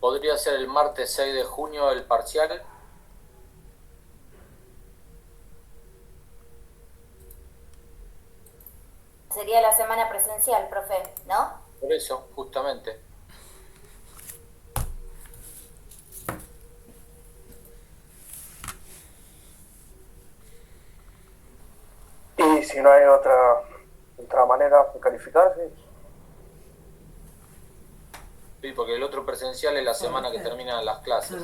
¿Podría ser el martes 6 de junio el parcial? Sería la semana presencial, profe, ¿no? Por eso, justamente. Y si no hay otra manera de calificar, sí. Sí, porque el otro presencial es la semana que terminan las clases.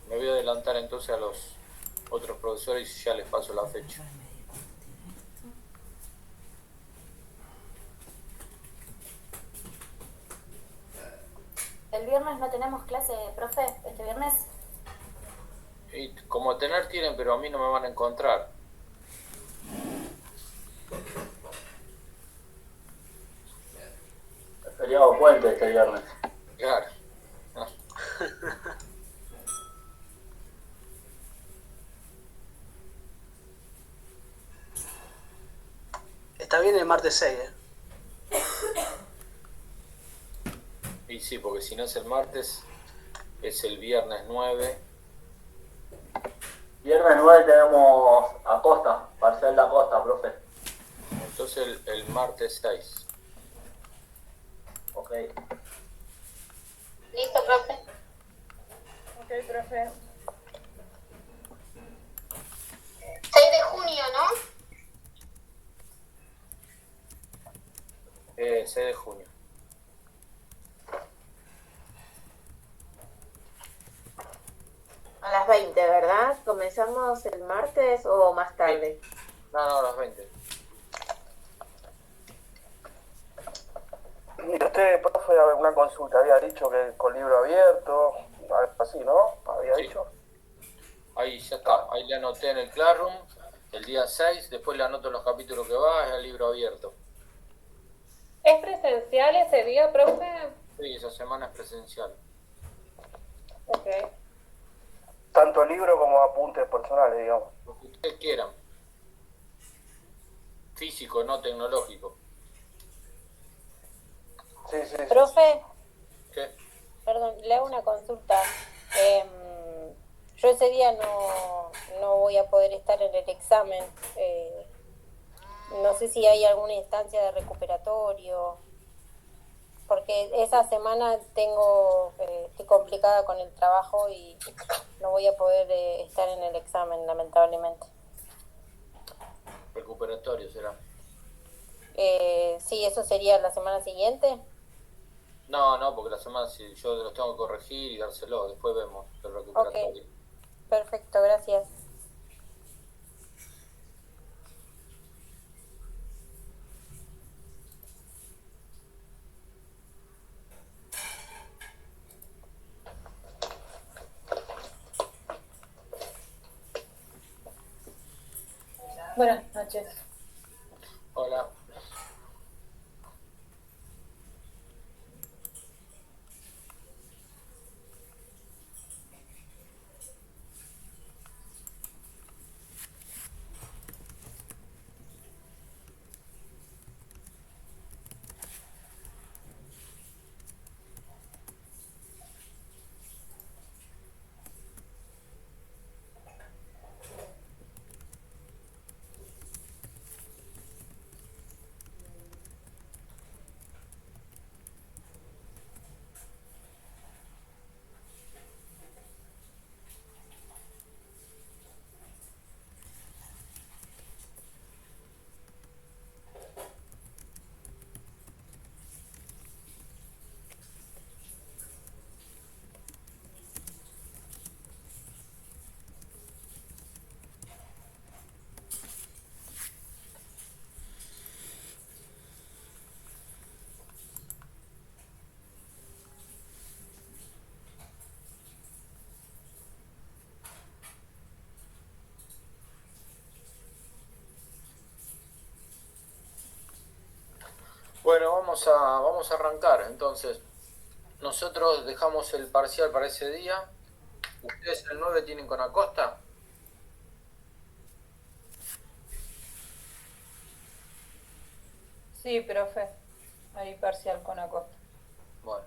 Me voy a adelantar entonces a los otros profesores y ya les paso la fecha. El viernes no tenemos clase, profe, este viernes. Y como tener tienen, pero a mí no me van a encontrar. Es feriado puente este viernes. Claro. Está bien el martes 6, Y sí, porque si no es el martes, es el viernes 9. Viernes 9 tenemos Acosta, parcial de Acosta, profe. Entonces el martes 6. Ok. Listo, profe. Ok, profe. 6 de junio, ¿no? 6 de junio. A las 20, ¿verdad? ¿Comenzamos el martes o más tarde? No, a las 20. Y usted, profe, una consulta, había dicho que con libro abierto, algo así, ¿no? Había Sí. dicho. Ahí ya está. Ahí le anoté en el Classroom el día 6. Después le anoto los capítulos que va. Es el libro abierto. ¿Es presencial ese día, profe? Sí, esa semana es presencial. Ok. Tanto libro como apuntes personales, digamos. Lo que ustedes quieran. Físico, no tecnológico. Sí, sí, sí. Profe, ¿Qué? perdón, le hago una consulta. Yo ese día no voy a poder estar en el examen. No sé si hay alguna instancia de recuperatorio, porque esa semana estoy complicada con el trabajo y no voy a poder estar en el examen, lamentablemente. Recuperatorio será. Sí, eso sería la semana siguiente. No, porque la semana si yo los tengo que corregir y dárselo. Después vemos el recuperatorio. Ok, perfecto, gracias. Buenas noches. Hola. Bueno, vamos a arrancar. Entonces, nosotros dejamos el parcial para ese día. ¿Ustedes el 9 tienen con Acosta? Sí, profe. Ahí parcial con Acosta. Bueno,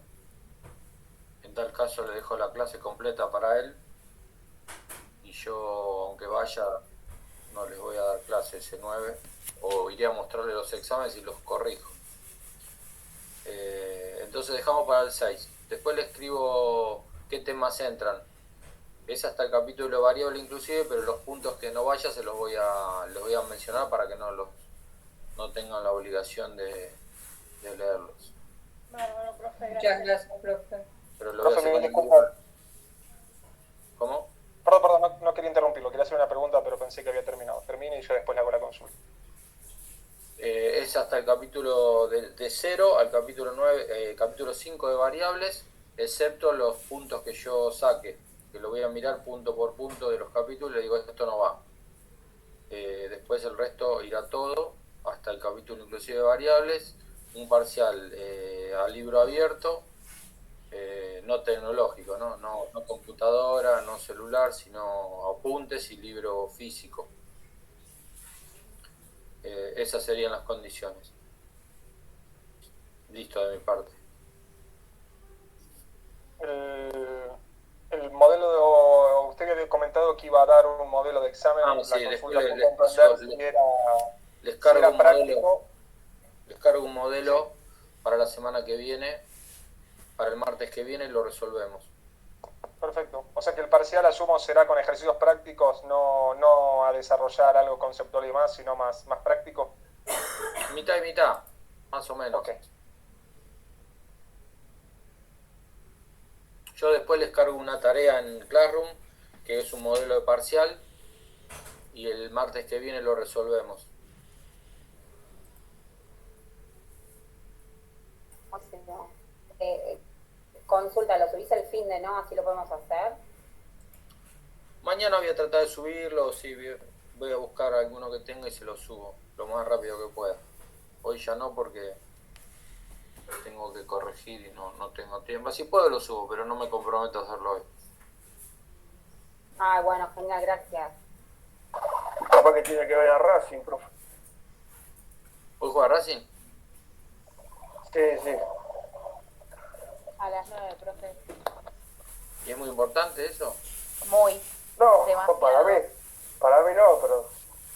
en tal caso le dejo la clase completa para él. Y yo, aunque vaya, no les voy a dar clase ese 9. O iré a mostrarle los exámenes y los corrijo. Entonces dejamos para el 6. Después le escribo qué temas entran. Es hasta el capítulo variable inclusive, pero los puntos que no vaya se los voy a mencionar para que no tengan la obligación de leerlos. Bárbaro, profe, Muchas gracias. gracias, profe. Pero lo voy a Profe, hacer me con el disculpa. libro. ¿Cómo? Perdón, no quería interrumpirlo. Quería hacer una pregunta, pero pensé que había terminado. Termine y yo después le hago la consulta. Es hasta el capítulo de 0 al capítulo 9, capítulo 5 de variables, excepto los puntos que yo saque, que lo voy a mirar punto por punto de los capítulos y le digo esto no va. Después el resto irá todo hasta el capítulo inclusive de variables, un parcial a libro abierto, no tecnológico, no computadora, no celular, sino apuntes y libro físico. Esas serían las condiciones. Listo de mi parte. El modelo, usted había comentado que iba a dar un modelo de examen. Ah, la sí, consulta después fue comprender si les si cargo era un práctico. modelo. Les cargo un modelo para la semana que viene, para el martes que viene lo resolvemos. Perfecto. O sea que el parcial, asumo, será con ejercicios prácticos, no a desarrollar algo conceptual y demás, sino más práctico. Mitad y mitad, más o menos. Ok. Yo después les cargo una tarea en Classroom, que es un modelo de parcial, y el martes que viene lo resolvemos. O sea, consulta, lo subís el fin de, ¿no? Así lo podemos hacer. Mañana voy a tratar de subirlo, sí, voy a buscar alguno que tenga y se lo subo lo más rápido que pueda. Hoy ya no porque tengo que corregir y no tengo tiempo. Si puedo lo subo, pero no me comprometo a hacerlo hoy. Ah, bueno, genial, gracias. Capaz que tiene que ver a Racing, profe. ¿Hoy juega Racing? Sí. A las 9, profe. ¿Y es muy importante eso? Muy. No, Demasiado. para mí no, pero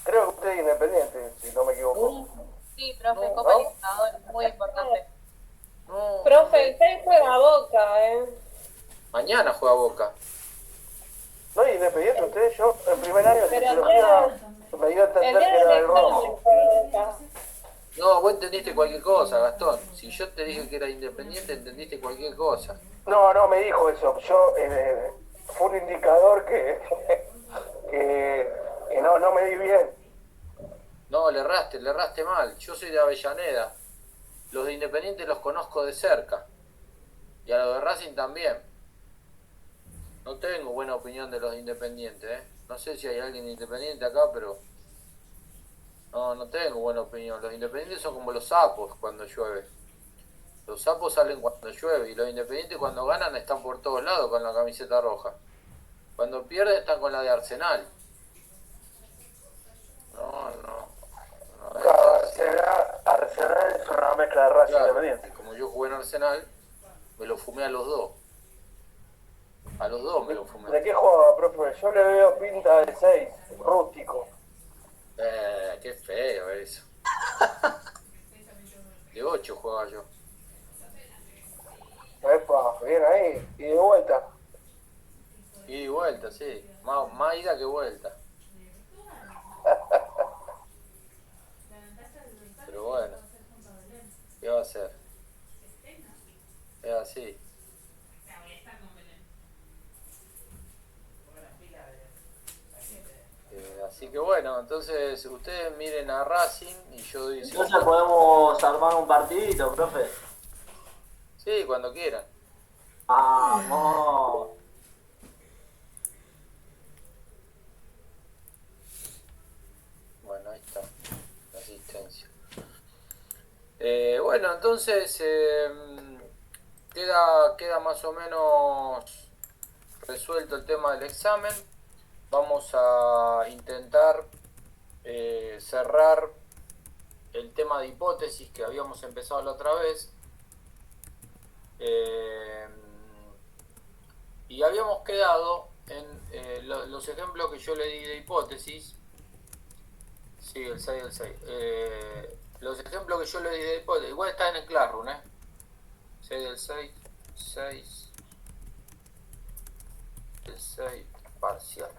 creo que usted es independiente, si no me equivoco. Sí, profe, No, Copa ¿no? Libertadores, muy importante. No. Profe, el 6 juega Boca, Mañana juega Boca. ¿No es independiente usted? Yo, el primer año de Pero psicología, me dio a el entender día que era del del examen rojo. juega Boca. No, vos entendiste cualquier cosa, Gastón. Si yo te dije que era independiente, entendiste cualquier cosa. No me dijo eso. Yo, fue un indicador que no me di bien. No, le erraste mal. Yo soy de Avellaneda. Los de Independiente los conozco de cerca. Y a los de Racing también. No tengo buena opinión de los de Independiente, ¿eh? No sé si hay alguien de Independiente acá, pero... No tengo buena opinión. Los Independientes son como los sapos cuando llueve. Los sapos salen cuando llueve y los Independientes cuando ganan están por todos lados con la camiseta roja. Cuando pierden están con la de Arsenal. No. Arsenal es una mezcla de Racing Claro, Independiente. y como yo jugué en Arsenal, me lo fumé a los dos. A los dos me lo fumé. ¿De qué juega, profe? Yo le veo pinta de 6, rústico. Qué feo eso. De 8 jugaba yo. Epa, bien ahí, y de vuelta. Ida y vuelta, sí. Más ida que vuelta. Pero bueno, ¿qué va a hacer? Es así. Así que bueno, entonces ustedes miren a Racing y yo doy... Entonces podemos armar un partidito, profe. Sí, cuando quieran. Vamos. Bueno, ahí está la asistencia. Bueno, entonces queda más o menos resuelto el tema del examen, vamos a intentar cerrar el tema de hipótesis que habíamos empezado la otra vez. Y habíamos quedado en los ejemplos que yo le di de hipótesis. Sí, el 6 del 6. Los ejemplos que yo le di de hipótesis, igual está en el Classroom, 6 del 6, 6 del 6 parcial.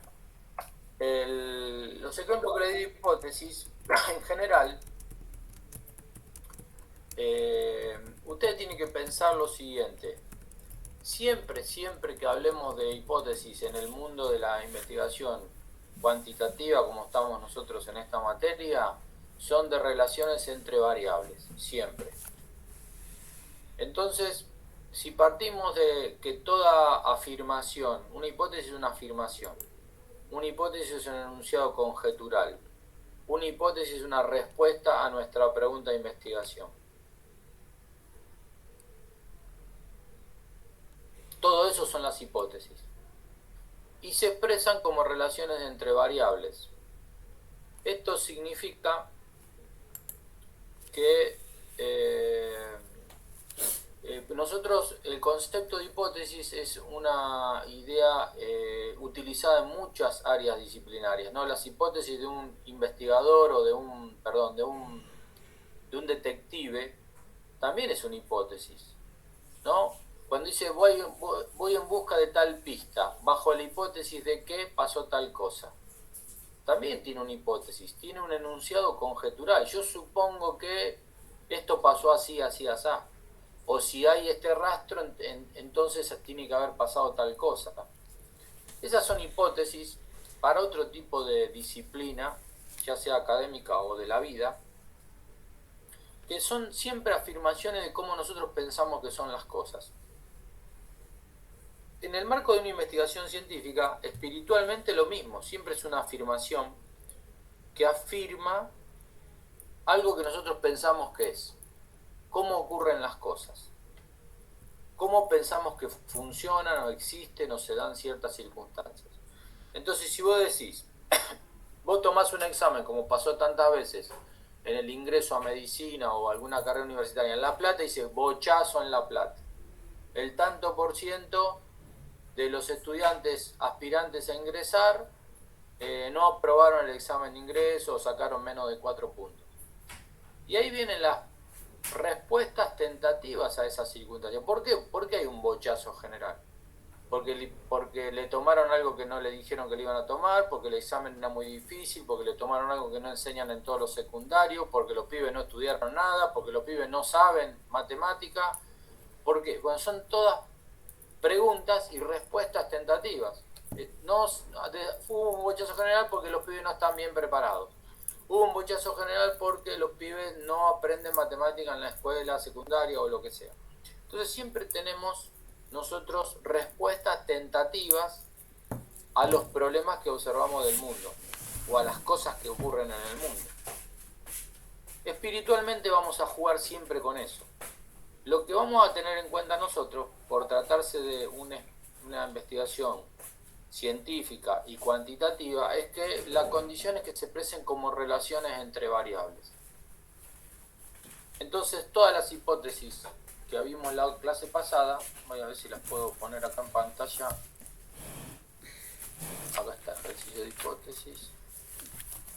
Los ejemplos que le di de hipótesis, en general, ustedes tienen que pensar lo siguiente. Siempre que hablemos de hipótesis en el mundo de la investigación cuantitativa, como estamos nosotros en esta materia, son de relaciones entre variables, siempre. Entonces, si partimos de que toda afirmación, una hipótesis es una afirmación, una hipótesis es un enunciado conjetural, una hipótesis es una respuesta a nuestra pregunta de investigación. Todo eso son las hipótesis. Y se expresan como relaciones entre variables. Esto significa que nosotros, el concepto de hipótesis es una idea utilizada en muchas áreas disciplinarias, ¿no? Las hipótesis de un investigador o de un detective también es una hipótesis, ¿no? Cuando dice voy en busca de tal pista, bajo la hipótesis de que pasó tal cosa, también tiene una hipótesis, tiene un enunciado conjetural. Yo supongo que esto pasó así, así, así. O si hay este rastro, entonces tiene que haber pasado tal cosa. Esas son hipótesis para otro tipo de disciplina, ya sea académica o de la vida, que son siempre afirmaciones de cómo nosotros pensamos que son las cosas. En el marco de una investigación científica, espiritualmente lo mismo, siempre es una afirmación que afirma algo que nosotros pensamos que es. ¿Cómo ocurren las cosas? ¿Cómo pensamos que funcionan o existen o se dan ciertas circunstancias? Entonces, si vos decís, vos tomás un examen, como pasó tantas veces en el ingreso a medicina o alguna carrera universitaria en La Plata, y dice bochazo en La Plata. El tanto por ciento de los estudiantes aspirantes a ingresar no aprobaron el examen de ingreso o sacaron menos de 4 puntos. Y ahí vienen las respuestas tentativas a esas circunstancias. ¿Por qué? Porque hay un bochazo general. Porque le tomaron algo que no le dijeron que le iban a tomar, porque el examen era muy difícil, porque le tomaron algo que no enseñan en todos los secundarios, porque los pibes no estudiaron nada, porque los pibes no saben matemática. Porque bueno, son todas preguntas y respuestas tentativas. Hubo un bochazo general porque los pibes no están bien preparados. Hubo un bochazo general porque los pibes no aprenden matemática en la escuela secundaria o lo que sea. Entonces siempre tenemos nosotros respuestas tentativas a los problemas que observamos del mundo o a las cosas que ocurren en el mundo. Espiritualmente vamos a jugar siempre con eso. Lo que vamos a tener en cuenta nosotros, por tratarse de una investigación científica y cuantitativa, es que la condición es que se expresen como relaciones entre variables. Entonces, todas las hipótesis que vimos en la clase pasada, voy a ver si las puedo poner acá en pantalla. Acá está el ejercicio de hipótesis.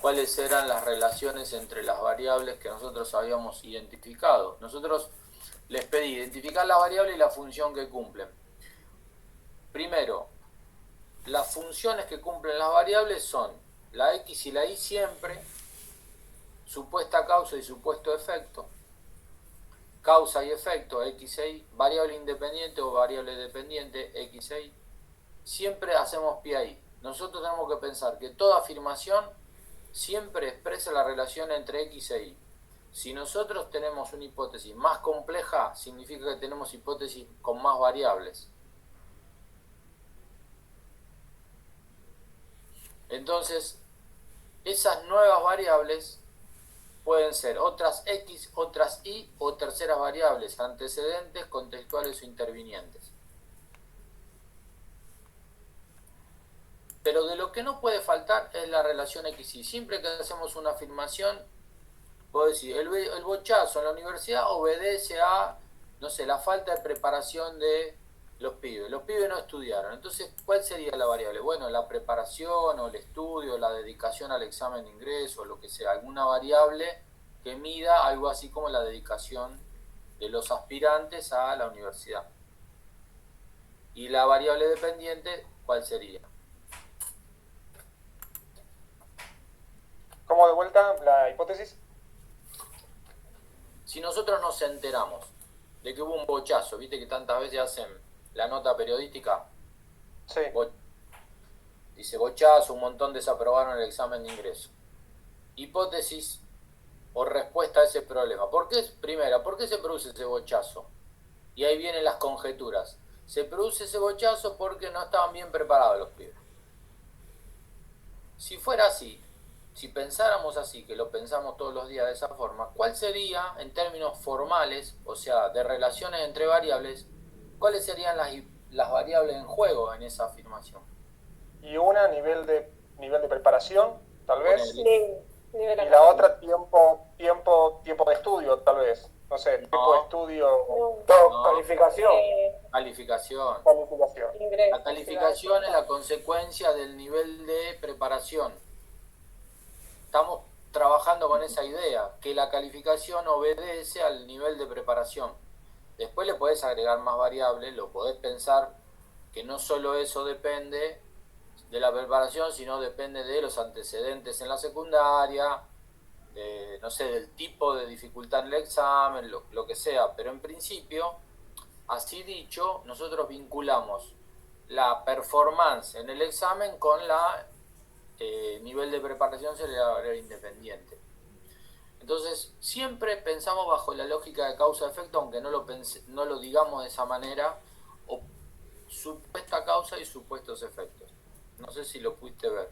¿Cuáles eran las relaciones entre las variables que nosotros habíamos identificado? Nosotros les pedí identificar la variable y la función que cumplen. Primero, las funciones que cumplen las variables son la X y la Y siempre, supuesta causa y supuesto efecto, causa y efecto X e Y, variable independiente o variable dependiente X e Y. Siempre hacemos pie ahí. Nosotros tenemos que pensar que toda afirmación siempre expresa la relación entre X e Y. Si nosotros tenemos una hipótesis más compleja, significa que tenemos hipótesis con más variables. Entonces, esas nuevas variables pueden ser otras X, otras Y o terceras variables, antecedentes, contextuales o intervinientes. Pero de lo que no puede faltar es la relación XY. Siempre que hacemos una afirmación, puedo decir, el bochazo en la universidad obedece a, no sé, la falta de preparación de los pibes. Los pibes no estudiaron. Entonces, ¿cuál sería la variable? Bueno, la preparación o el estudio, la dedicación al examen de ingreso, lo que sea, alguna variable que mida algo así como la dedicación de los aspirantes a la universidad. Y la variable dependiente, ¿cuál sería? ¿Cómo de vuelta la hipótesis? Si nosotros nos enteramos de que hubo un bochazo, viste que tantas veces hacen la nota periodística, Sí. dice bochazo, un montón desaprobaron el examen de ingreso. Hipótesis o respuesta a ese problema. Primera, ¿por qué se produce ese bochazo? Y ahí vienen las conjeturas. Se produce ese bochazo porque no estaban bien preparados los pibes. Si fuera así, si pensáramos así, que lo pensamos todos los días de esa forma, ¿cuál sería, en términos formales, o sea, de relaciones entre variables, cuáles serían las variables en juego en esa afirmación? Y una, nivel de preparación, tal vez. Sí, Y nivel la académico. otra, tiempo de estudio, tal vez. No sé, tiempo de estudio. No. Calificación. Calificación. Calificación. Ingreso, La calificación es la consecuencia del nivel de preparación. Estamos trabajando con esa idea, que la calificación obedece al nivel de preparación. Después le podés agregar más variables, lo podés pensar que no solo eso depende de la preparación, sino depende de los antecedentes en la secundaria, no sé, del tipo de dificultad en el examen, lo que sea. Pero en principio, así dicho, nosotros vinculamos la performance en el examen con la nivel de preparación sería la variable independiente. Entonces, siempre pensamos bajo la lógica de causa-efecto, aunque no lo digamos de esa manera, o supuesta causa y supuestos efectos. No sé si lo pudiste ver.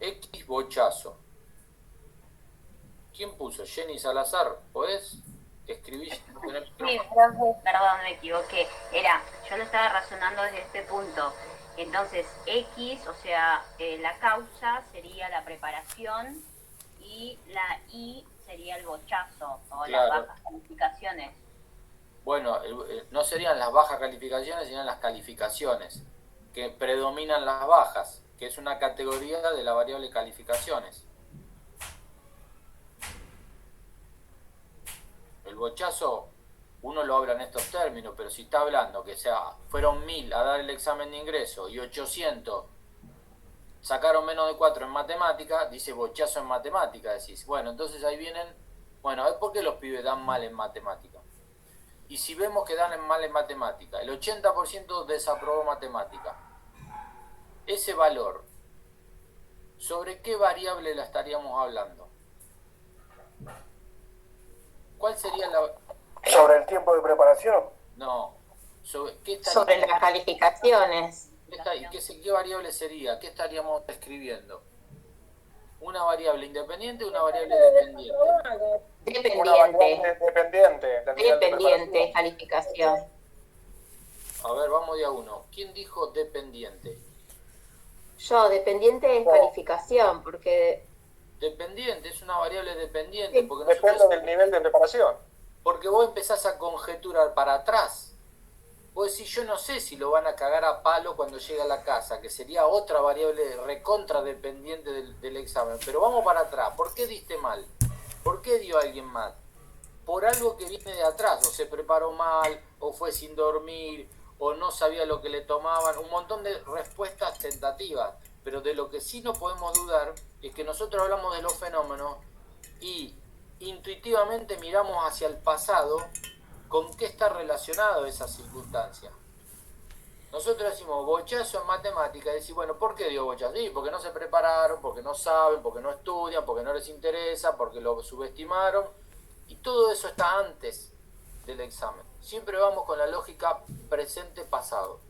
X bochazo. ¿Quién puso? Jenny Salazar. ¿Podés escribir? Sí, perdón, me equivoqué. Yo lo estaba razonando desde este punto. Entonces, X, o sea, la causa sería la preparación y la Y sería el bochazo o Claro. las bajas calificaciones. Bueno, no serían las bajas calificaciones, serían las calificaciones, que predominan las bajas, que es una categoría de la variable calificaciones. El bochazo, uno lo habla en estos términos, pero si está hablando que fueron 1000 a dar el examen de ingreso y 800 sacaron menos de 4 en matemática, dice bochazo en matemática, decís. Bueno, entonces ahí vienen, bueno, ¿por qué los pibes dan mal en matemática? Y si vemos que dan mal en matemática, el 80% desaprobó matemática. Ese valor, ¿sobre qué variable la estaríamos hablando? ¿Cuál sería la...? ¿Sobre el tiempo de preparación? No. Sobre las calificaciones. ¿Qué variable sería? ¿Qué estaríamos escribiendo? ¿Una variable independiente o una variable dependiente? Una variable dependiente. del nivel de Dependiente, calificación. A ver, vamos de a uno. ¿Quién dijo dependiente? Yo, dependiente es calificación, porque... Dependiente, es una variable dependiente. Porque Depende del nivel de preparación. Porque vos empezás a conjeturar para atrás. Vos decís, yo no sé si lo van a cagar a palo cuando llega a la casa, que sería otra variable recontra dependiente del examen. Pero vamos para atrás. ¿Por qué diste mal? ¿Por qué dio alguien mal? Por algo que viene de atrás. O se preparó mal, o fue sin dormir, o no sabía lo que le tomaban. Un montón de respuestas tentativas. Pero de lo que sí no podemos dudar es que nosotros hablamos de los fenómenos y intuitivamente miramos hacia el pasado con qué está relacionado esa circunstancia. Nosotros decimos bochazo en matemática y decimos, bueno, ¿por qué dio bochazo? Sí, porque no se prepararon, porque no saben, porque no estudian, porque no les interesa, porque lo subestimaron. Y todo eso está antes del examen. Siempre vamos con la lógica presente-pasado.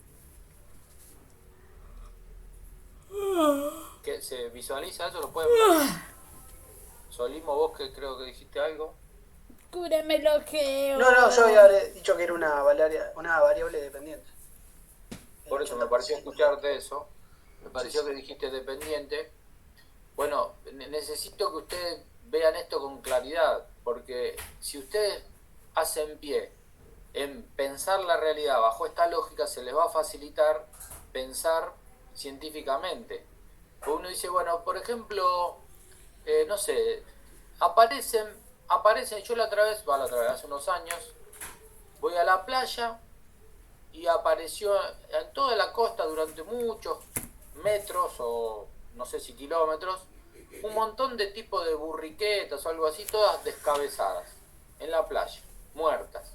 ¿Qué, ¿se visualiza eso? ¿Lo pueden ver? Solimo, vos que creo que dijiste algo. Cúrame el ojeo. No, yo había dicho que era una variable dependiente. Por eso me pareció escucharte eso. me pareció que dijiste dependiente. Bueno, necesito que ustedes vean esto con claridad, porque si ustedes hacen pie en pensar la realidad bajo esta lógica, se les va a facilitar pensar científicamente. Uno dice, bueno, por ejemplo, no sé, aparecen, yo la otra vez, hace unos años, voy a la playa y apareció en toda la costa durante muchos metros o no sé si kilómetros, un montón de tipos de burriquetas o algo así, todas descabezadas en la playa, muertas.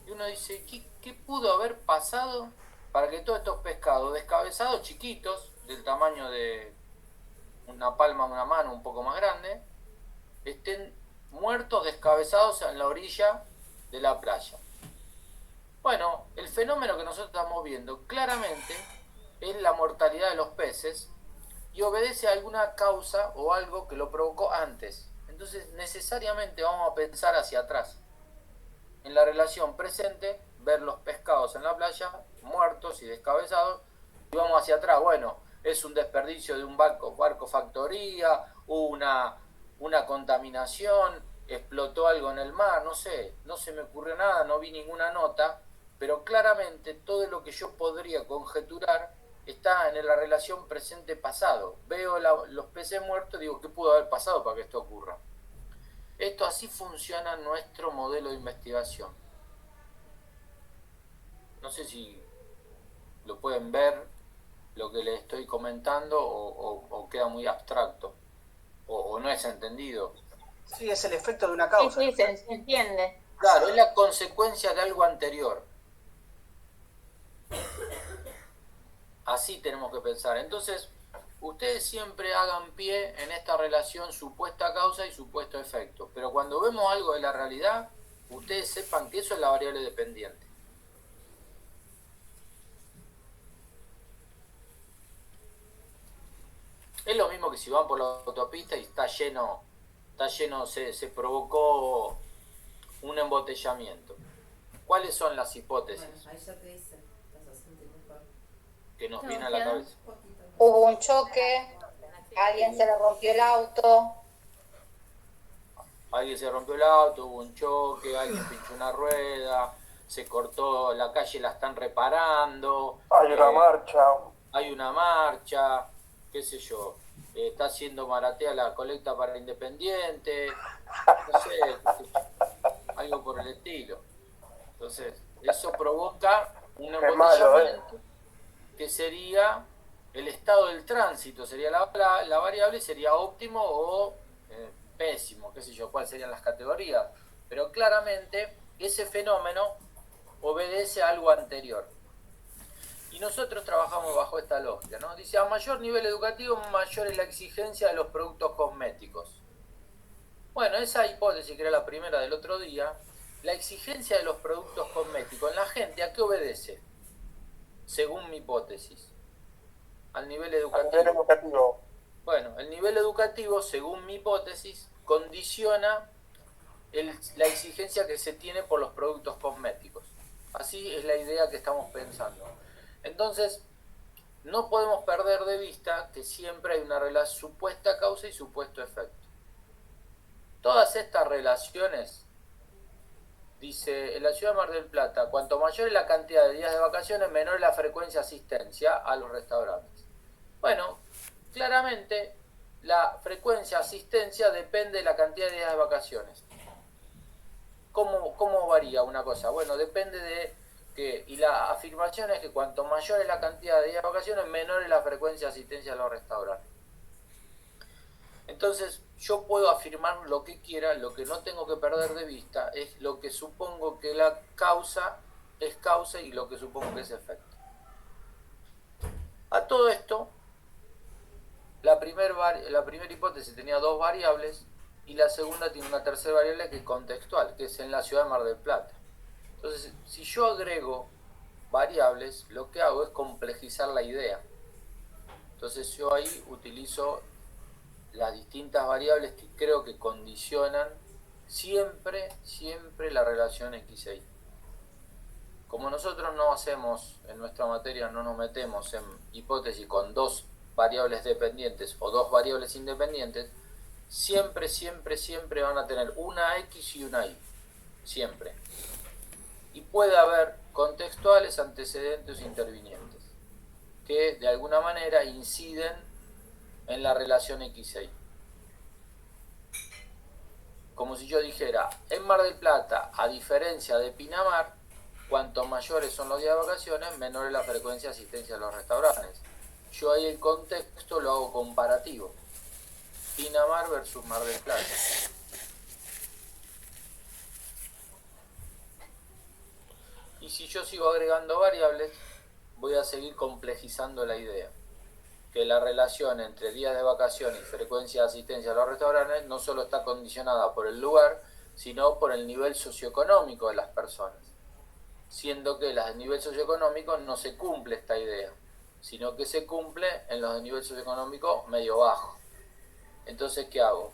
Y uno dice, ¿qué pudo haber pasado para que todos estos pescados descabezados, chiquitos, del tamaño de una palma de una mano, un poco más grande, estén muertos, descabezados en la orilla de la playa? Bueno, el fenómeno que nosotros estamos viendo claramente es la mortalidad de los peces y obedece a alguna causa o algo que lo provocó antes. Entonces, necesariamente vamos a pensar hacia atrás. En la relación presente, ver los pescados en la playa, muertos y descabezados, y vamos hacia atrás. Bueno, es un desperdicio de un barco factoría, hubo una contaminación, explotó algo en el mar, no sé, no se me ocurrió nada, no vi ninguna nota, pero claramente todo lo que yo podría conjeturar está en la relación presente-pasado. Veo los peces muertos y digo, ¿qué pudo haber pasado para que esto ocurra? Esto así funciona nuestro modelo de investigación. No sé si lo pueden ver, lo que les estoy comentando, o queda muy abstracto, o no es entendido. Sí, es el efecto de una causa. Sí, se entiende. Claro, es la consecuencia de algo anterior. Así tenemos que pensar. Entonces, ustedes siempre hagan pie en esta relación supuesta causa y supuesto efecto. Pero cuando vemos algo de la realidad, ustedes sepan que eso es la variable dependiente. Es lo mismo que si van por la autopista y está lleno, se provocó un embotellamiento. ¿Cuáles son las hipótesis que nos viene a la cabeza? Hubo un choque, alguien se le rompió el auto. Alguien se rompió el auto, hubo un choque, alguien pinchó una rueda, se cortó la calle, la están reparando. Hay una marcha, qué sé yo, está haciendo Maratea la colecta para Independiente, no sé, algo por el estilo. Entonces, eso provoca un embotellamiento que sería el estado del tránsito, sería la variable, sería óptimo o pésimo, qué sé yo, cuáles serían las categorías. Pero claramente ese fenómeno obedece a algo anterior. Y nosotros trabajamos bajo esta lógica, ¿no? Dice, a mayor nivel educativo, mayor es la exigencia de los productos cosméticos. Bueno, esa hipótesis, que era la primera del otro día, la exigencia de los productos cosméticos en la gente, ¿a qué obedece? Según mi hipótesis. Al nivel educativo. Bueno, el nivel educativo, según mi hipótesis, condiciona la exigencia que se tiene por los productos cosméticos. Así es la idea que estamos pensando. Entonces, no podemos perder de vista que siempre hay una relación, supuesta causa y supuesto efecto. Todas estas relaciones, dice, en la ciudad de Mar del Plata, cuanto mayor es la cantidad de días de vacaciones, menor es la frecuencia de asistencia a los restaurantes. Bueno, claramente la frecuencia de asistencia depende de la cantidad de días de vacaciones. ¿Cómo varía una cosa? Bueno, depende de que, y la afirmación es que cuanto mayor es la cantidad de días de vacaciones, menor es la frecuencia de asistencia a los restaurantes. Entonces, yo puedo afirmar lo que quiera, lo que no tengo que perder de vista es lo que supongo que la causa es causa y lo que supongo que es efecto. A todo esto, la primera hipótesis tenía dos variables y la segunda tiene una tercera variable que es contextual, que es en la ciudad de Mar del Plata. Entonces, si yo agrego variables, lo que hago es complejizar la idea. Entonces yo ahí utilizo las distintas variables que creo que condicionan siempre la relación X e Y. como nosotros no hacemos, en nuestra materia no nos metemos en hipótesis con dos variables dependientes o dos variables independientes, siempre van a tener una X y una Y. Siempre. Y puede haber contextuales, antecedentes o intervinientes, que de alguna manera inciden en la relación X e Y. Como si yo dijera, en Mar del Plata, a diferencia de Pinamar, cuanto mayores son los días de vacaciones, menor es la frecuencia de asistencia a los restaurantes. Yo ahí el contexto lo hago comparativo. Pinamar versus Mar del Plata. Y si yo sigo agregando variables, voy a seguir complejizando la idea. Que la relación entre días de vacaciones y frecuencia de asistencia a los restaurantes no solo está condicionada por el lugar, sino por el nivel socioeconómico de las personas. Siendo que las de nivel socioeconómico no se cumple esta idea, sino que se cumple en los de nivel socioeconómico medio bajo. Entonces, ¿qué hago?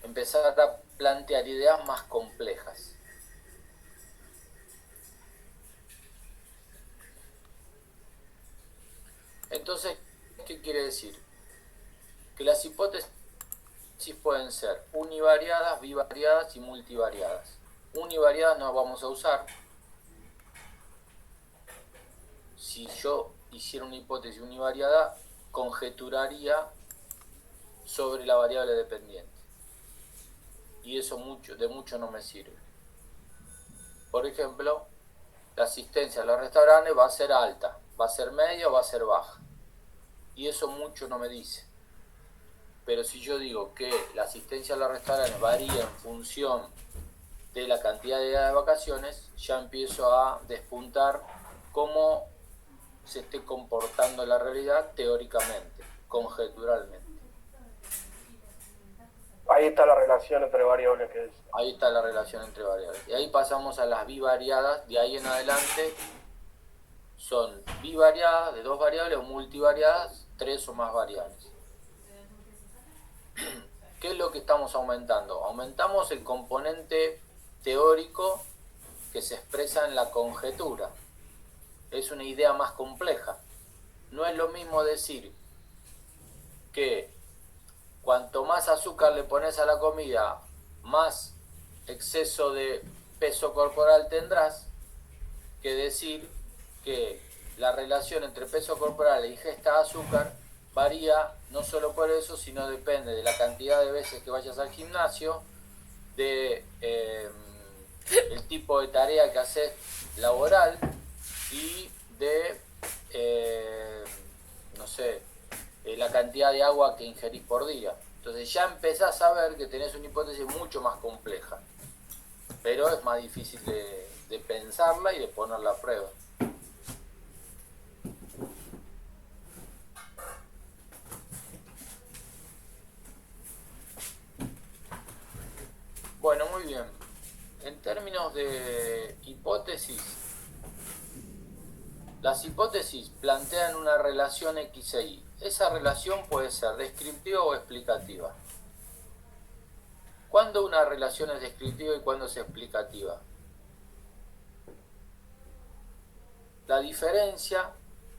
Empezar a plantear ideas más complejas. Entonces, ¿qué quiere decir? Que las hipótesis pueden ser univariadas, bivariadas y multivariadas. Univariadas no vamos a usar. Si yo hiciera una hipótesis univariada, conjeturaría sobre la variable dependiente. Y eso de mucho no me sirve. Por ejemplo, la asistencia a los restaurantes va a ser alta, va a ser media o va a ser baja. Y eso mucho no me dice. Pero si yo digo que la asistencia a los restaurantes varía en función de la cantidad de días de vacaciones, ya empiezo a despuntar cómo se esté comportando la realidad teóricamente, conjeturalmente. Ahí está la relación entre variables que es. Ahí está la relación entre variables. Y ahí pasamos a las bivariadas. De ahí en adelante son bivariadas de dos variables o multivariadas, tres o más variables. ¿Qué es lo que estamos aumentando? Aumentamos el componente teórico que se expresa en la conjetura. Es una idea más compleja. No es lo mismo decir que cuanto más azúcar le pones a la comida, más exceso de peso corporal tendrás, que decir que la relación entre peso corporal e ingesta de azúcar varía no solo por eso, sino depende de la cantidad de veces que vayas al gimnasio, de el tipo de tarea que haces laboral y de, la cantidad de agua que ingerís por día. Entonces ya empezás a ver que tenés una hipótesis mucho más compleja, pero es más difícil de pensarla y de ponerla a prueba. Bueno, muy bien. En términos de hipótesis, las hipótesis plantean una relación X e Y. Esa relación puede ser descriptiva o explicativa. ¿Cuándo una relación es descriptiva y cuándo es explicativa? La diferencia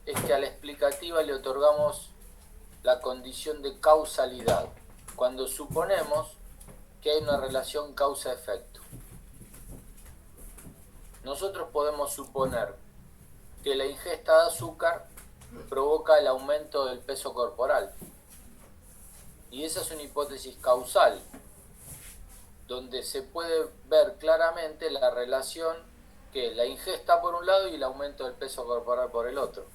es que a la explicativa le otorgamos la condición de causalidad, cuando suponemos que hay una relación causa-efecto. Nosotros podemos suponer que la ingesta de azúcar provoca el aumento del peso corporal. Y esa es una hipótesis causal, donde se puede ver claramente la relación que la ingesta por un lado y el aumento del peso corporal por el otro.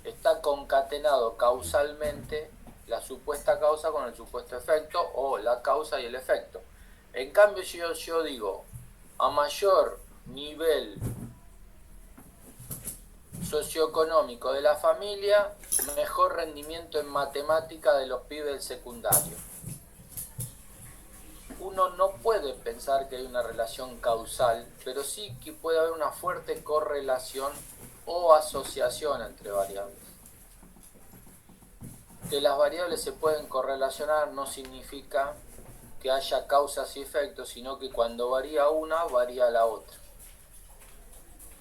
Está concatenado causalmente la supuesta causa con el supuesto efecto, o la causa y el efecto. En cambio, yo digo, a mayor nivel socioeconómico de la familia, mejor rendimiento en matemática de los pibes del secundario. Uno no puede pensar que hay una relación causal, pero sí que puede haber una fuerte correlación o asociación entre variables. Que las variables se pueden correlacionar no significa que haya causas y efectos, sino que cuando varía una, varía la otra.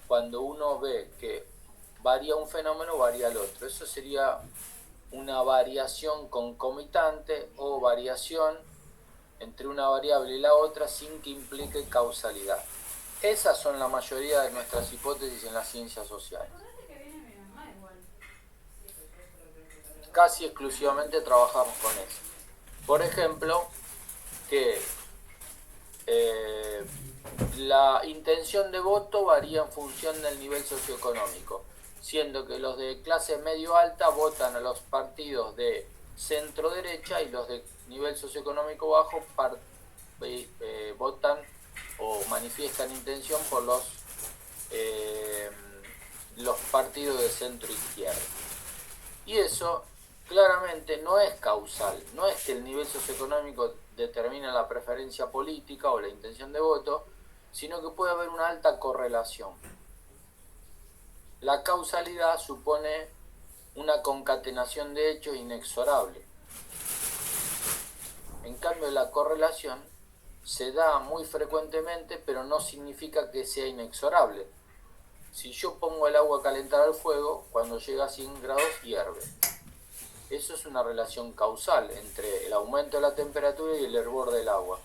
Cuando uno ve que varía un fenómeno, varía el otro. Eso sería una variación concomitante o variación entre una variable y la otra sin que implique causalidad. Esas son la mayoría de nuestras hipótesis en las ciencias sociales. Casi exclusivamente trabajamos con eso. Por ejemplo, que la intención de voto varía en función del nivel socioeconómico, siendo que los de clase medio-alta votan a los partidos de centro-derecha y los de nivel socioeconómico bajo votan o manifiestan intención por los partidos de centro-izquierda. Y eso claramente no es causal, no es que el nivel socioeconómico determina la preferencia política o la intención de voto, sino que puede haber una alta correlación. La causalidad supone una concatenación de hechos inexorable. En cambio, la correlación se da muy frecuentemente, pero no significa que sea inexorable. Si yo pongo el agua a calentar al fuego, cuando llega a 100 grados hierve. Eso es una relación causal entre el aumento de la temperatura y el hervor del agua.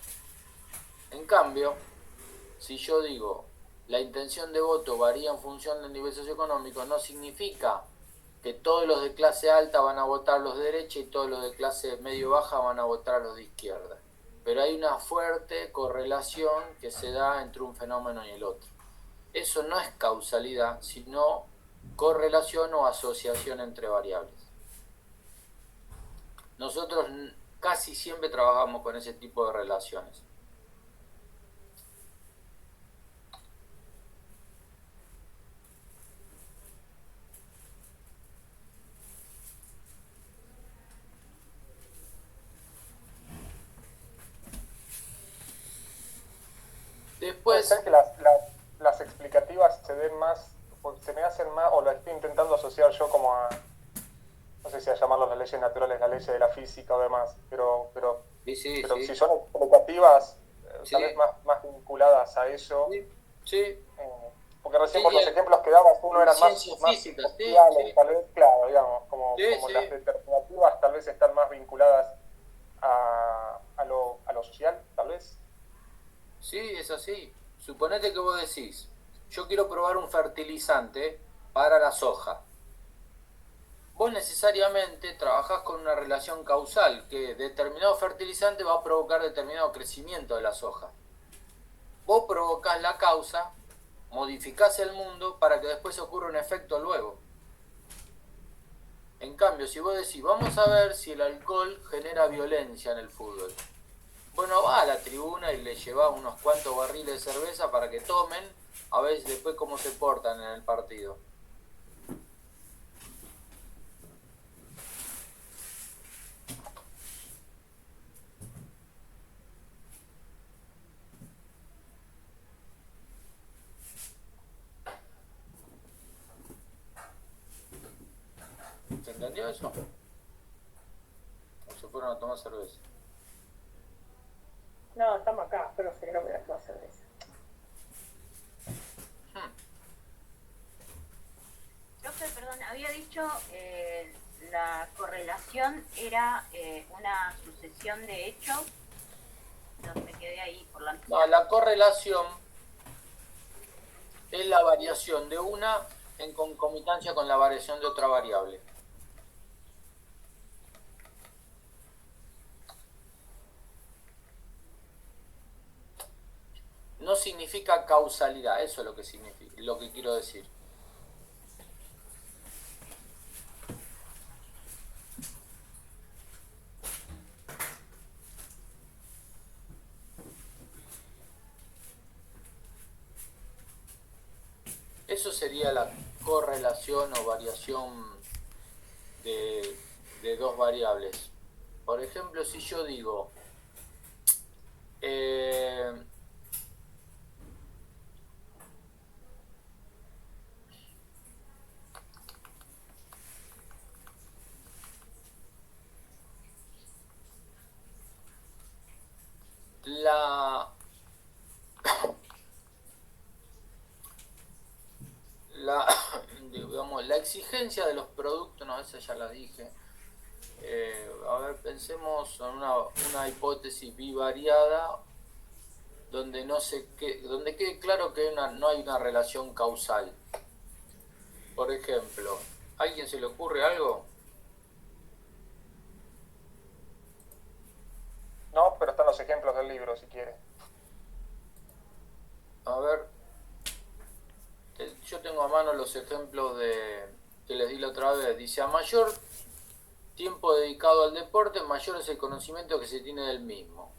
En cambio, si yo digo la intención de voto varía en función del nivel socioeconómico, no significa que todos los de clase alta van a votar los de derecha y todos los de clase medio-baja van a votar los de izquierda. Pero hay una fuerte correlación que se da entre un fenómeno y el otro. Eso no es causalidad, sino correlación o asociación entre variables. Nosotros casi siempre trabajamos con ese tipo de relaciones. Puede ser que las explicativas se den más, se me hacen más, o lo estoy intentando asociar yo como a, no sé si a llamarlo las leyes naturales, las leyes de la física o demás, pero sí. Si son explicativas, Sí. tal vez más vinculadas a eso. Sí. Porque recién Sí, por los ejemplos que dabas, uno eran más físicas, sociales, tal vez, claro, digamos, como Sí. las determinativas tal vez están más vinculadas a lo social, tal vez. Sí, es así. Suponete que vos decís, yo quiero probar un fertilizante para la soja. Vos necesariamente trabajás con una relación causal, que determinado fertilizante va a provocar determinado crecimiento de la soja. Vos provocás la causa, modificás el mundo para que después ocurra un efecto luego. En cambio, si vos decís, vamos a ver si el alcohol genera violencia en el fútbol. Bueno, va a la tribuna y le lleva unos cuantos barriles de cerveza para que tomen, a ver después cómo se portan en el partido. ¿Se entendió eso? ¿O se fueron a tomar cerveza? No, estamos acá, pero si no me das más cerveza. Profe, perdón, había dicho la correlación era una sucesión de hechos. No, me quedé ahí por la... No, la correlación es la variación de una en concomitancia con la variación de otra variable. No significa causalidad, eso es lo que significa, lo que quiero decir. Eso sería la correlación o variación de dos variables. Por ejemplo, si yo digo digamos, la exigencia de los productos, no, esa ya la dije. A ver, pensemos en una hipótesis bivariada donde donde quede claro que no hay una relación causal. Por ejemplo, ¿a alguien se le ocurre algo? No, pero están los ejemplos del libro, si quiere. A ver, yo tengo a mano los ejemplos que les di la otra vez. Dice, a mayor tiempo dedicado al deporte, mayor es el conocimiento que se tiene del mismo.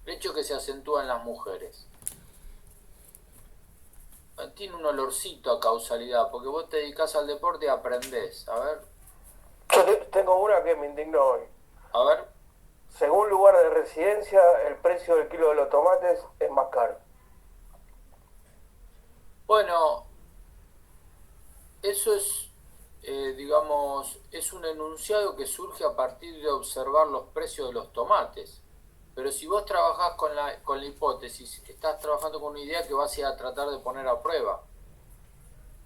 Hecho que se acentúa en las mujeres. Tiene un olorcito a causalidad, porque vos te dedicás al deporte y aprendés. A ver. Yo tengo una que me indignó hoy. A ver. Según lugar de residencia, el precio del kilo de los tomates es más caro. Bueno, eso es, digamos, es un enunciado que surge a partir de observar los precios de los tomates. Pero si vos trabajás con la hipótesis, estás trabajando con una idea que vas a tratar de poner a prueba.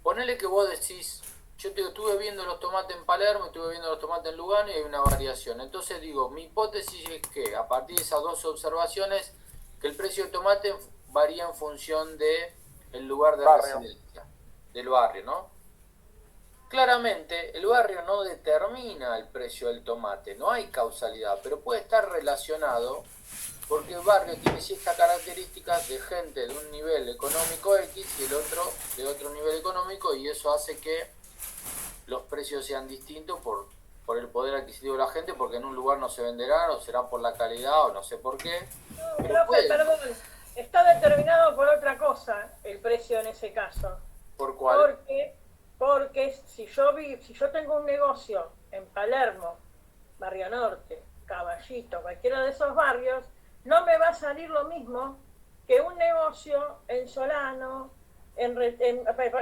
Ponele que vos decís, yo estuve viendo los tomates en Palermo, estuve viendo los tomates en Lugano y hay una variación. Entonces digo, mi hipótesis es que a partir de esas dos observaciones, que el precio del tomate varía en función de el lugar de residencia, del barrio, ¿no? Claramente, el barrio no determina el precio del tomate, no hay causalidad, pero puede estar relacionado porque el barrio tiene ciertas características de gente de un nivel económico X y el otro de otro nivel económico, y eso hace que los precios sean distintos por el poder adquisitivo de la gente, porque en un lugar no se venderán, o será por la calidad, o no sé por qué. No, profe, perdón, está determinado por otra cosa el precio en ese caso. ¿Por cuál? Porque si yo tengo un negocio en Palermo, Barrio Norte, Caballito, cualquiera de esos barrios, no me va a salir lo mismo que un negocio en Solano, en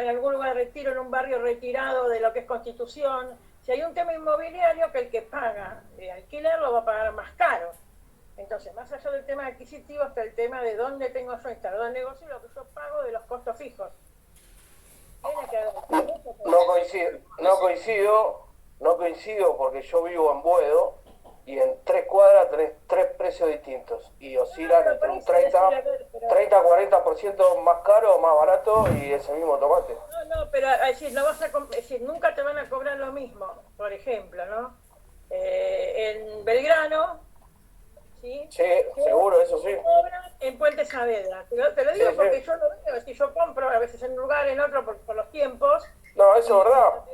algún lugar de retiro, en un barrio retirado de lo que es Constitución. Si hay un tema inmobiliario, que el que paga alquiler lo va a pagar más caro. Entonces, más allá del tema adquisitivo, está el tema de dónde tengo yo instalado el negocio y lo que yo pago de los costos fijos. No coincido porque yo vivo en Buedo y en 3 cuadras tenés 3 precios distintos y oscilan entre un 30-40% más caro o más barato y ese mismo tomate. No, pero nunca te van a cobrar lo mismo, por ejemplo, ¿no? En Belgrano, ¿sí? Sí, seguro, eso sí. Cobran en Puente Saavedra. Te lo digo porque yo lo veo, si yo compro a veces en un lugar, en otro, por los tiempos. No, eso es verdad.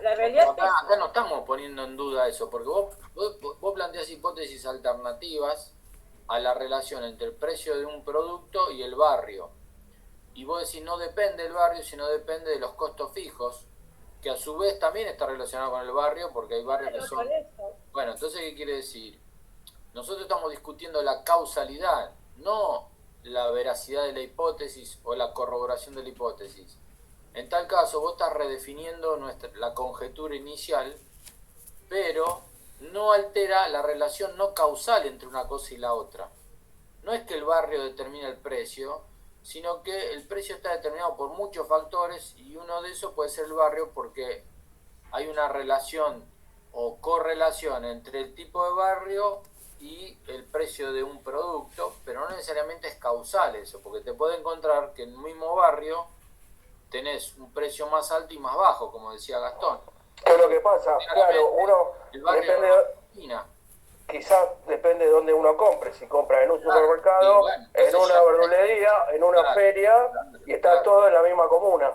La realidad acá no estamos poniendo en duda eso, porque vos planteás hipótesis alternativas a la relación entre el precio de un producto y el barrio. Y vos decís, no depende del barrio, sino depende de los costos fijos, que a su vez también está relacionado con el barrio, porque hay barrios que son... Bueno, entonces, ¿qué quiere decir? Nosotros estamos discutiendo la causalidad, no la veracidad de la hipótesis o la corroboración de la hipótesis. En tal caso, vos estás redefiniendo la conjetura inicial, pero no altera la relación no causal entre una cosa y la otra. No es que el barrio determina el precio, sino que el precio está determinado por muchos factores y uno de esos puede ser el barrio, porque hay una relación o correlación entre el tipo de barrio y el precio de un producto, pero no necesariamente es causal eso, porque te puede encontrar que en el mismo barrio tenés un precio más alto y más bajo, como decía Gastón. ¿Qué es lo que pasa? Claro, uno quizás depende de dónde uno compre, si compra en un supermercado, en una verdulería, en una feria, y está todo en la misma comuna.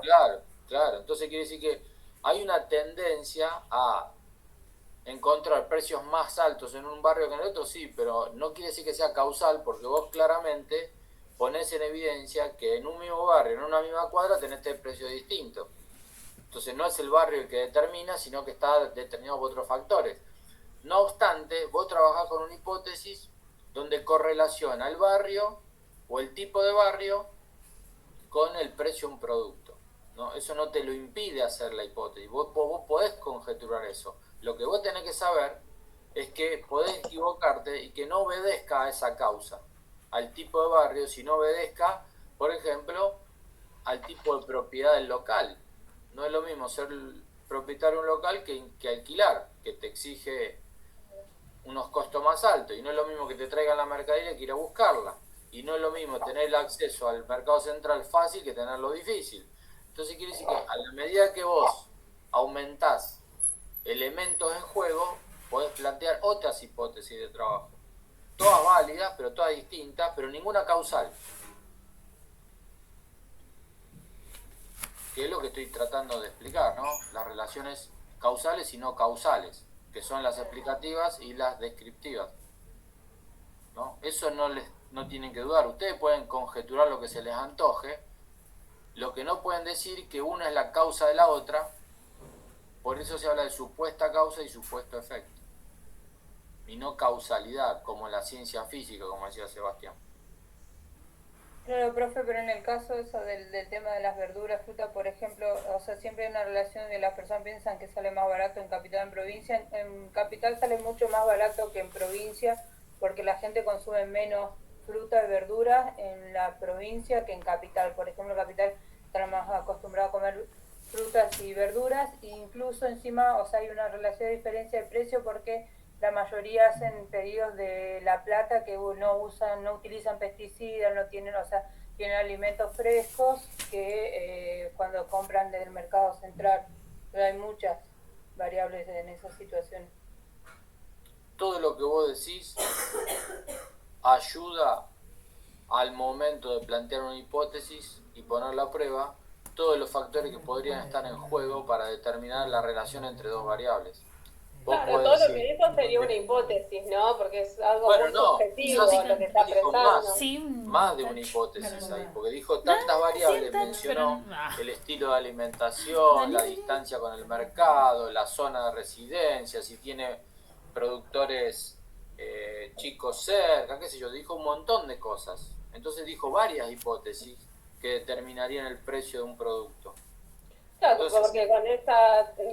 Claro, entonces quiere decir que hay una tendencia a encontrar precios más altos en un barrio que en el otro, sí, pero no quiere decir que sea causal, porque vos claramente ponés en evidencia que en un mismo barrio, en una misma cuadra, tenés 3 precios distintos. Entonces no es el barrio el que determina, sino que está determinado por otros factores. No obstante, vos trabajás con una hipótesis donde correlaciona el barrio o el tipo de barrio con el precio de un producto, ¿no? Eso no te lo impide hacer la hipótesis. Vos podés conjeturar eso. Lo que vos tenés que saber es que podés equivocarte y que no obedezca a esa causa, al tipo de barrio, sino obedezca, por ejemplo, al tipo de propiedad del local. No es lo mismo ser propietario de un local que alquilar, que te exige unos costos más altos, y no es lo mismo que te traigan la mercadería que ir a buscarla, y no es lo mismo tener el acceso al mercado central fácil que tenerlo difícil. Entonces quiere decir que a la medida que vos aumentás elementos en juego, podés plantear otras hipótesis de trabajo, todas válidas, pero todas distintas, pero ninguna causal, que es lo que estoy tratando de explicar, ¿no? Las relaciones causales y no causales, que son las explicativas y las descriptivas, ¿no? Eso no tienen que dudar. Ustedes pueden conjeturar lo que se les antoje, lo que no pueden decir que una es la causa de la otra. Por eso se habla de supuesta causa y supuesto efecto, y no causalidad, como en la ciencia física, como decía Sebastián. Claro, profe, pero en el caso eso del tema de las verduras, fruta, por ejemplo, o sea, siempre hay una relación de las personas piensan que sale más barato en capital en provincia. En capital sale mucho más barato que en provincia, porque la gente consume menos fruta y verduras en la provincia que en capital. Por ejemplo, en capital están más acostumbrados a comer frutas y verduras, e incluso encima, o sea, hay una relación de diferencia de precio porque la mayoría hacen pedidos de La Plata que no utilizan pesticidas, no tienen, o sea, tienen alimentos frescos que cuando compran del mercado central. Pero hay muchas variables en esas situaciones. Todo lo que vos decís ayuda al momento de plantear una hipótesis y ponerla a prueba, todos los factores que podrían estar en juego para determinar la relación entre dos variables. Claro, todo lo que dijo sería una hipótesis, ¿no? Porque es algo muy subjetivo lo que está expresando. Más de una hipótesis ahí, porque dijo tantas variables, mencionó el estilo de alimentación, la distancia con el mercado, la zona de residencia, si tiene productores chicos cerca, qué sé yo, dijo un montón de cosas. Entonces dijo varias hipótesis que determinarían el precio de un producto. Claro, entonces, porque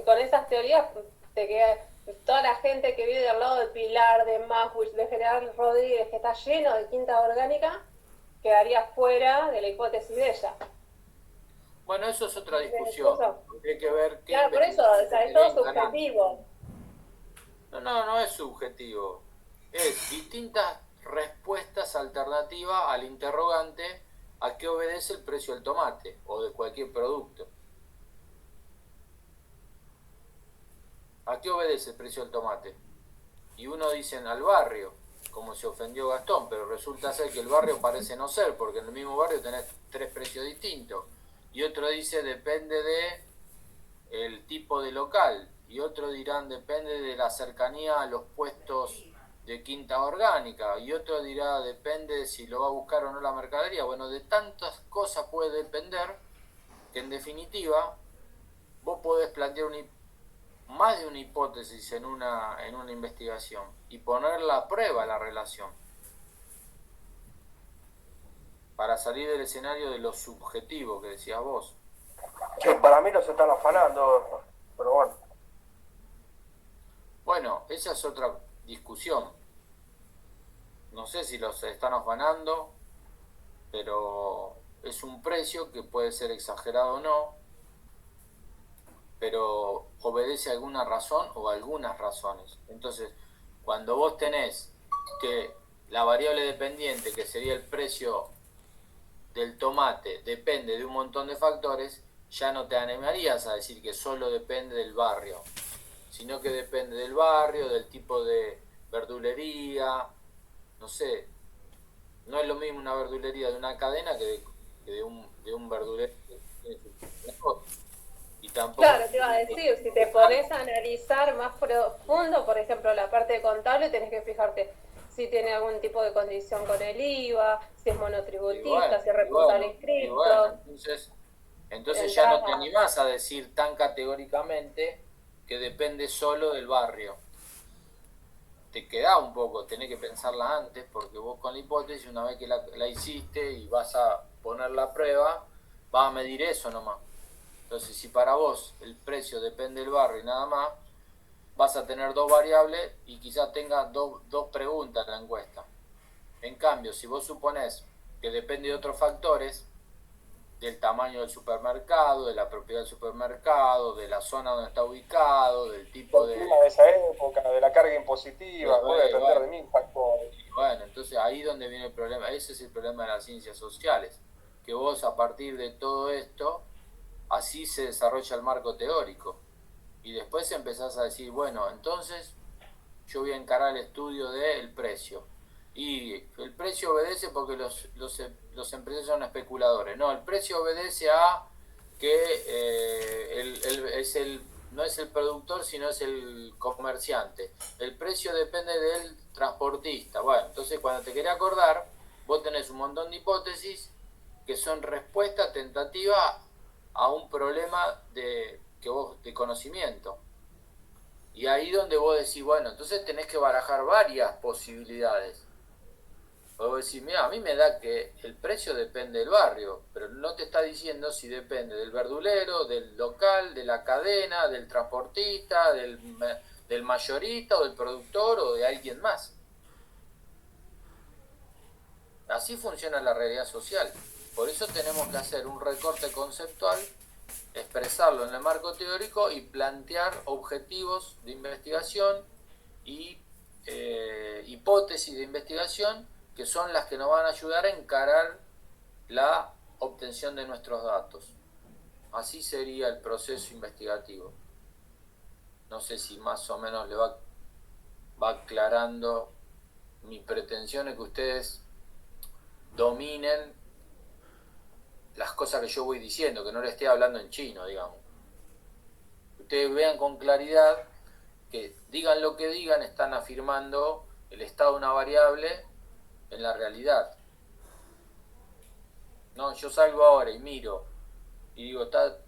con esas teorías te queda toda la gente que vive al lado de Pilar, de Maswich, de General Rodríguez, que está lleno de quinta orgánica, quedaría fuera de la hipótesis de ella. Bueno, eso es otra discusión. Hay que ver qué. Claro, por eso, o sea, es todo subjetivo. No es subjetivo. Es distintas respuestas alternativas al interrogante a qué obedece el precio del tomate o de cualquier producto. ¿A qué obedece el precio del tomate? Y uno dice al barrio, como se ofendió Gastón, pero resulta ser que el barrio parece no ser, porque en el mismo barrio tenés 3 precios distintos. Y otro dice depende de el tipo de local. Y otro dirán depende de la cercanía a los puestos de quinta orgánica. Y otro dirá depende de si lo va a buscar o no la mercadería. Bueno, de tantas cosas puede depender que en definitiva vos podés plantear más de una hipótesis en una investigación y ponerla a prueba la relación para salir del escenario de lo subjetivo que decías vos. Que para mí no se están afanando, pero bueno. Bueno, esa es otra discusión. No sé si los están afanando, pero es un precio que puede ser exagerado o no, pero obedece a alguna razón o a algunas razones. Entonces, cuando vos tenés que la variable dependiente, que sería el precio del tomate, depende de un montón de factores, ya no te animarías a decir que solo depende del barrio, sino que depende del barrio, del tipo de verdulería, no sé. No es lo mismo una verdulería de una cadena que de un verdulería que tiene su negocio. Claro, te iba a decir, si te pones a analizar más profundo, por ejemplo, la parte contable, tenés que fijarte si tiene algún tipo de condición con el IVA, si es monotributista, si es responsable inscripto. Bueno, entonces ya no te animás a decir tan categóricamente que depende solo del barrio. Te queda un poco, tenés que pensarla antes, porque vos con la hipótesis, una vez que la hiciste y vas a ponerla a prueba, vas a medir eso nomás. Entonces, si para vos el precio depende del barrio y nada más, vas a tener 2 variables y quizás tengas dos preguntas en la encuesta. En cambio, si vos suponés que depende de otros factores, del tamaño del supermercado, de la propiedad del supermercado, de la zona donde está ubicado, del tipo de... de esa época, de la carga impositiva, puede depender de mil factores. Bueno, entonces ahí donde viene el problema, ese es el problema de las ciencias sociales, que vos a partir de todo esto, así se desarrolla el marco teórico, y después empezás a decir, bueno, entonces yo voy a encarar el estudio del precio, y el precio obedece porque los empresarios son especuladores, no, el precio obedece a que no es el productor, sino es el comerciante. El precio depende del transportista. Bueno, entonces cuando te querés acordar, vos tenés un montón de hipótesis que son respuesta tentativa a un problema de conocimiento. Y ahí donde vos decís, bueno, entonces tenés que barajar varias posibilidades. Vos decís, mira, a mí me da que el precio depende del barrio, pero no te está diciendo si depende del verdulero, del local, de la cadena, del transportista, del mayorista o del productor o de alguien más. Así funciona la realidad social. Por eso tenemos que hacer un recorte conceptual, expresarlo en el marco teórico y plantear objetivos de investigación y hipótesis de investigación que son las que nos van a ayudar a encarar la obtención de nuestros datos. Así sería el proceso investigativo. No sé si más o menos le va aclarando. Mi pretensión es que ustedes dominen las cosas que yo voy diciendo, que no le esté hablando en chino, digamos. Ustedes vean con claridad que digan lo que digan, están afirmando el estado de una variable en la realidad. No, yo salgo ahora y miro y digo, está,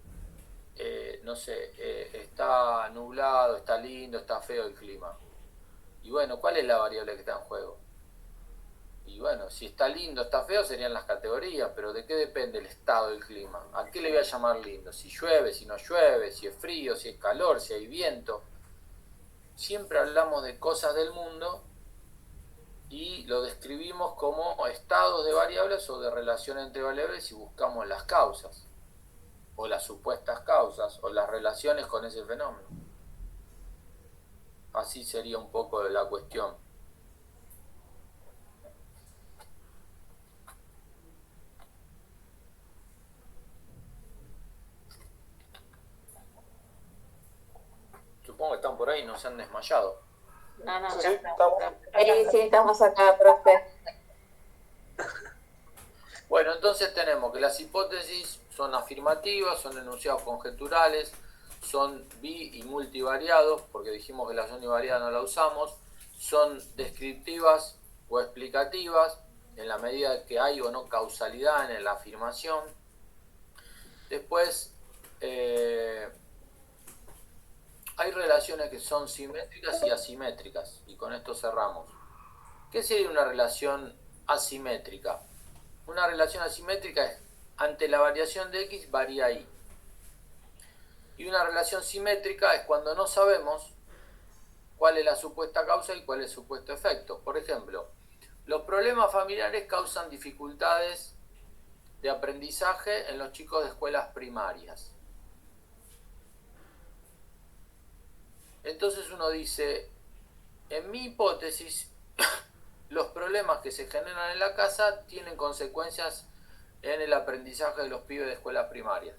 está nublado, está lindo, está feo el clima. Y bueno, ¿cuál es la variable que está en juego? Y bueno, si está lindo, está feo, serían las categorías, pero ¿de qué depende el estado del clima? ¿A qué le voy a llamar lindo? Si llueve, si no llueve, si es frío, si es calor, si hay viento. Siempre hablamos de cosas del mundo y lo describimos como estados de variables o de relación entre variables y buscamos las causas, o las supuestas causas, o las relaciones con ese fenómeno. Así sería un poco de la cuestión. Supongo que están por ahí, no se han desmayado. No, Sí, estamos. sí, estamos acá, profe. Bueno, entonces tenemos que las hipótesis son afirmativas, son enunciados conjeturales, son bi y multivariados, porque dijimos que la univariada no la usamos, son descriptivas o explicativas, en la medida que hay o no causalidad en la afirmación. Después, hay relaciones que son simétricas y asimétricas, y con esto cerramos. ¿Qué sería una relación asimétrica? Una relación asimétrica es, ante la variación de X varía Y. Y una relación simétrica es cuando no sabemos cuál es la supuesta causa y cuál es el supuesto efecto. Por ejemplo, los problemas familiares causan dificultades de aprendizaje en los chicos de escuelas primarias. Entonces uno dice, en mi hipótesis, los problemas que se generan en la casa tienen consecuencias en el aprendizaje de los pibes de escuelas primarias.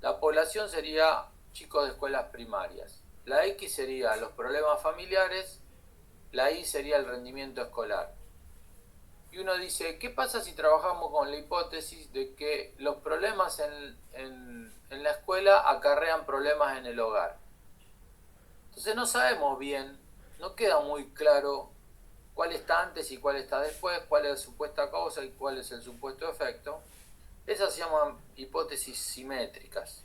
La población sería chicos de escuelas primarias. La X sería los problemas familiares, la Y sería el rendimiento escolar. Y uno dice, ¿qué pasa si trabajamos con la hipótesis de que los problemas en la escuela acarrean problemas en el hogar? Entonces no sabemos bien, no queda muy claro cuál está antes y cuál está después, cuál es la supuesta causa y cuál es el supuesto efecto. Esas se llaman hipótesis simétricas.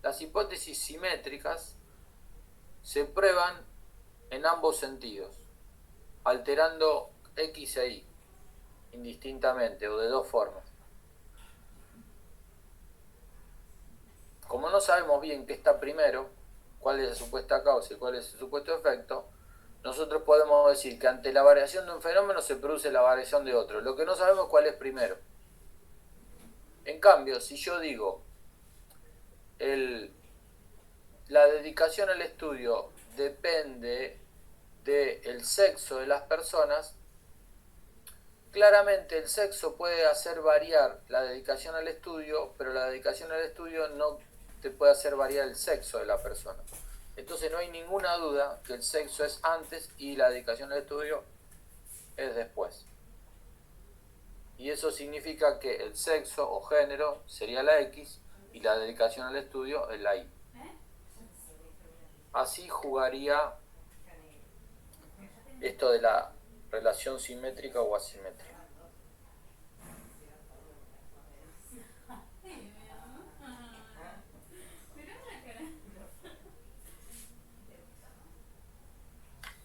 Las hipótesis simétricas se prueban en ambos sentidos, alterando X e Y, indistintamente o de dos formas. Como no sabemos bien qué está primero, cuál es la supuesta causa y cuál es el supuesto efecto, nosotros podemos decir que ante la variación de un fenómeno se produce la variación de otro. Lo que no sabemos cuál es primero. En cambio, si yo digo la dedicación al estudio depende del sexo de las personas, claramente el sexo puede hacer variar la dedicación al estudio, pero la dedicación al estudio no te puede hacer variar el sexo de la persona. Entonces no hay ninguna duda que el sexo es antes y la dedicación al estudio es después. Y eso significa que el sexo o género sería la X y la dedicación al estudio es la Y. Así jugaría esto de la relación simétrica o asimétrica.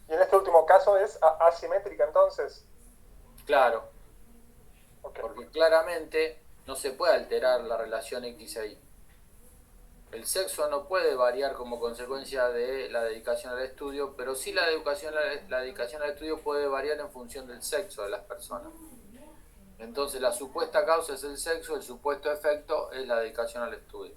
Y en este último caso es asimétrica entonces. Claro. Porque claramente no se puede alterar la relación X e Y. El sexo no puede variar como consecuencia de la dedicación al estudio, pero sí la dedicación al estudio puede variar en función del sexo de las personas. Entonces la supuesta causa es el sexo, el supuesto efecto es la dedicación al estudio.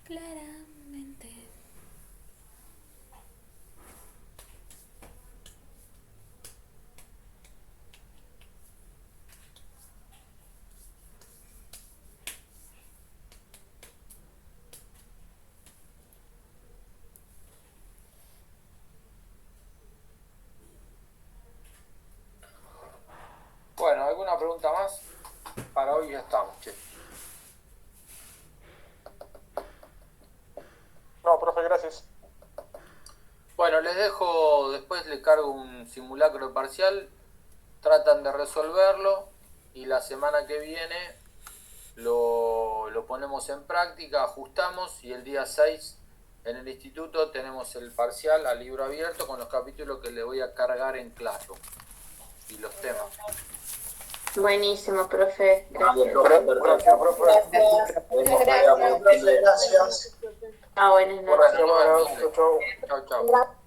Claramente. Bueno, ¿alguna pregunta más? Para hoy ya estamos, che. No, profe, gracias. Bueno, les dejo, después les cargo un simulacro parcial, tratan de resolverlo y la semana que viene lo ponemos en práctica, ajustamos y el día 6 en el instituto tenemos el parcial a libro abierto con los capítulos que les voy a cargar en Classroom y los temas. Buenísimo, profe. Gracias, profe. Gracias. Ah, buenas noches. Buenas semanas. Chau, chau. Chau, chau.